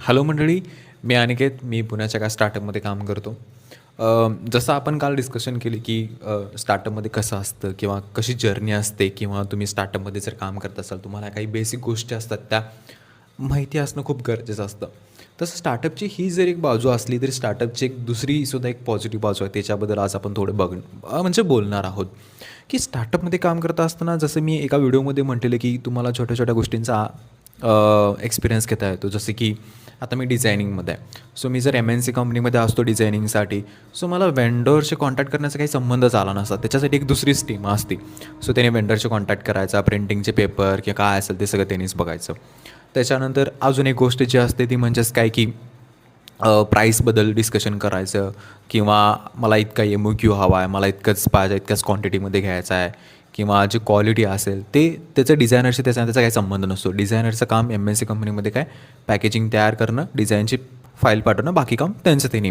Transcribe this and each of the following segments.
Hello मंडळी, मी अनिकेत. मी पुण्याच्या एका स्टार्टअपमध्ये काम करतो. जसं आपण काल डिस्कशन केली की स्टार्टअपमध्ये कसं असतं किंवा कशी जर्नी असते किंवा तुम्ही स्टार्टअपमध्ये जर काम करत असाल, तुम्हाला काही बेसिक गोष्टी असतात त्या माहिती असणं खूप गरजेचं असतं. तसं स्टार्टअपची ही जर एक बाजू असली तरी स्टार्टअपची एक दुसरीसुद्धा एक पॉझिटिव्ह बाजू आहे. त्याच्याबद्दल आज आपण थोडं म्हणजे बोलणार आहोत की स्टार्टअपमध्ये काम करत असताना जसं मी एका व्हिडिओमध्ये म्हटलेलं की तुम्हाला छोट्या छोट्या गोष्टींचा एक्सपिरियन्स घेता येतो. जसे की आता मी डिझायनिंगमध्ये आहे. सो मी जर एम-एन-सी कंपनीमध्ये असतो डिझायनिंगसाठी, सो मला वेंडरशी कॉन्टॅक्ट करण्याचा काही संबंधच आला नसता. त्याच्यासाठी एक दुसरीच टीम असती. सो त्याने वेंडरशी कॉन्टॅक्ट करायचा, प्रिंटिंगचे पेपर किंवा काय असेल ते सगळं त्यांनीच बघायचं. त्याच्यानंतर अजून एक गोष्ट जी असते ती म्हणजेच काय की प्राईसबद्दल डिस्कशन करायचं किंवा मला इतका एम-ओ-क्यू हवा आहे, मला इतकंच पाहिजे, इतक्याच क्वांटिटीमध्ये घ्यायचा आहे किंवा जी क्वालिटी असेल ते त्याचं डिझायनरशी त्याचा काही संबंध नसतो. डिझायनरचं काम एम-एन-सी कंपनीमध्ये काय पॅकेजिंग तयार करणं, डिझाईनची फाईल पाठवणं, बाकी काम त्यांचं त्यांनी.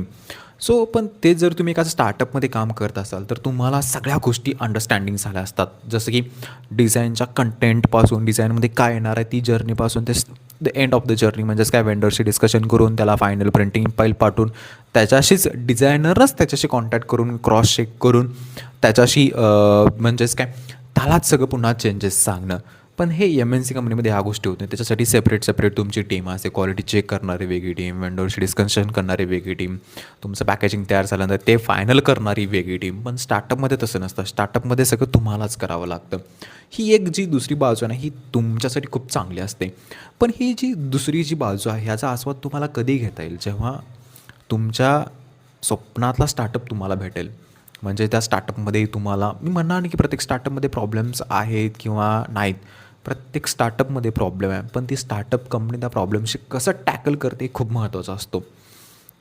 सो पण ते जर तुम्ही एका स्टार्टअपमध्ये काम करत असाल तर तुम्हाला सगळ्या गोष्टी अंडरस्टँडिंग झाल्या असतात. जसं की डिझाईनच्या कंटेंटपासून, डिझाईनमध्ये काय येणार आहे ती जर्नीपासून ते the end of the journey म्हणजेच काय वेंडरशी डिस्कशन करून त्याला फायनल प्रिंटिंग फाईल पाठवून त्याच्याशीच डिझायनरच त्याच्याशी कॉन्टॅक्ट करून क्रॉस चेक करून त्याच्याशी म्हणजेच काय त्यालाच सगळं पुन्हा चेंजेस सांगणं. पण हे एम-एन-सी कंपनीमध्ये ह्या गोष्टी होत नाही. त्याच्यासाठी सेपरेट तुमची टीम असते. क्वालिटी चेक करणारी वेगळी टीम, वेंडरशी डिस्कशन करणारी वेगळी टीम, तुमचं पॅकेजिंग तयार झाल्यानंतर ते फायनल करणारी वेगळी टीम. पण स्टार्टअपमध्ये तसं नसतं. स्टार्टअपमध्ये सगळं तुम्हालाच करावं लागतं. ही एक जी दुसरी बाजू आहे ना, ही तुमच्यासाठी खूप चांगली असते. पण ही जी दुसरी जी बाजू आहे ह्याचा आस्वाद तुम्हाला कधी घेता येईल? जेव्हा तुमच्या स्वप्नातला स्टार्टअप तुम्हाला भेटेल. म्हणजे त्या स्टार्टअपमध्ये तुम्हाला मी म्हणणार नाही की प्रत्येक स्टार्टअपमध्ये प्रॉब्लेम्स आहेत किंवा नाहीत. प्रत्येक स्टार्टअपमध्ये प्रॉब्लेम आहे. पण ती स्टार्टअप कंपनी त्या प्रॉब्लेमशी कसं टॅकल करते खूप महत्त्वाचा असतो.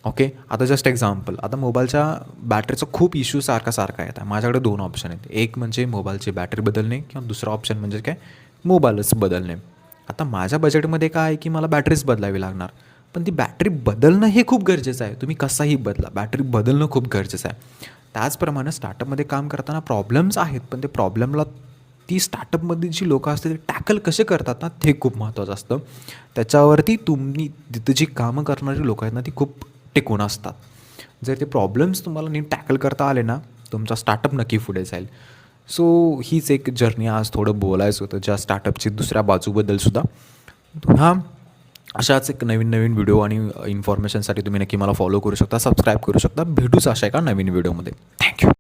ओके. आता जस्ट एक्झाम्पल, आता मोबाईलच्या बॅटरीचा खूप इश्यू सारखा येत आहे. माझ्याकडे 2 ऑप्शन आहेत. एक म्हणजे मोबाईलची बॅटरी बदलणे किंवा दुसरा ऑप्शन म्हणजे काय मोबाईलच बदलणे. आता माझ्या बजेटमध्ये काय आहे की मला बॅटरीच बदलावी लागणार. पण ती बॅटरी बदलणं हे खूप गरजेचं आहे. तुम्ही कसाही बदला, बॅटरी बदलणं खूप गरजेचं आहे. त्याचप्रमाणे स्टार्टअपमध्ये काम करताना प्रॉब्लेम्स आहेत, पण ते प्रॉब्लेमला ती स्टार्टअपमधली जी लोकं असतात ते टॅकल कसे करतात ना, ते खूप महत्त्वाचं असतं. त्याच्यावरती तुम्ही तिथं जी कामं करणारी लोकं आहेत ना, ती खूप टिकून असतात. जर ते प्रॉब्लेम्स तुम्हाला नीट टॅकल करता आले ना, तुमचा स्टार्टअप नक्की पुढे जाईल. सो हीच एक जर्नी आज थोडं बोलायचं होतं, ज्या स्टार्टअपची दुसऱ्या बाजूबद्दलसुद्धा. पुन्हा अशाच एक नवीन व्हिडिओ आणि इन्फॉर्मेशनसाठी तुम्ही नक्की मला फॉलो करू शकता, सबस्क्राईब करू शकता. भेटूच अशा एका नवीन व्हिडिओमध्ये.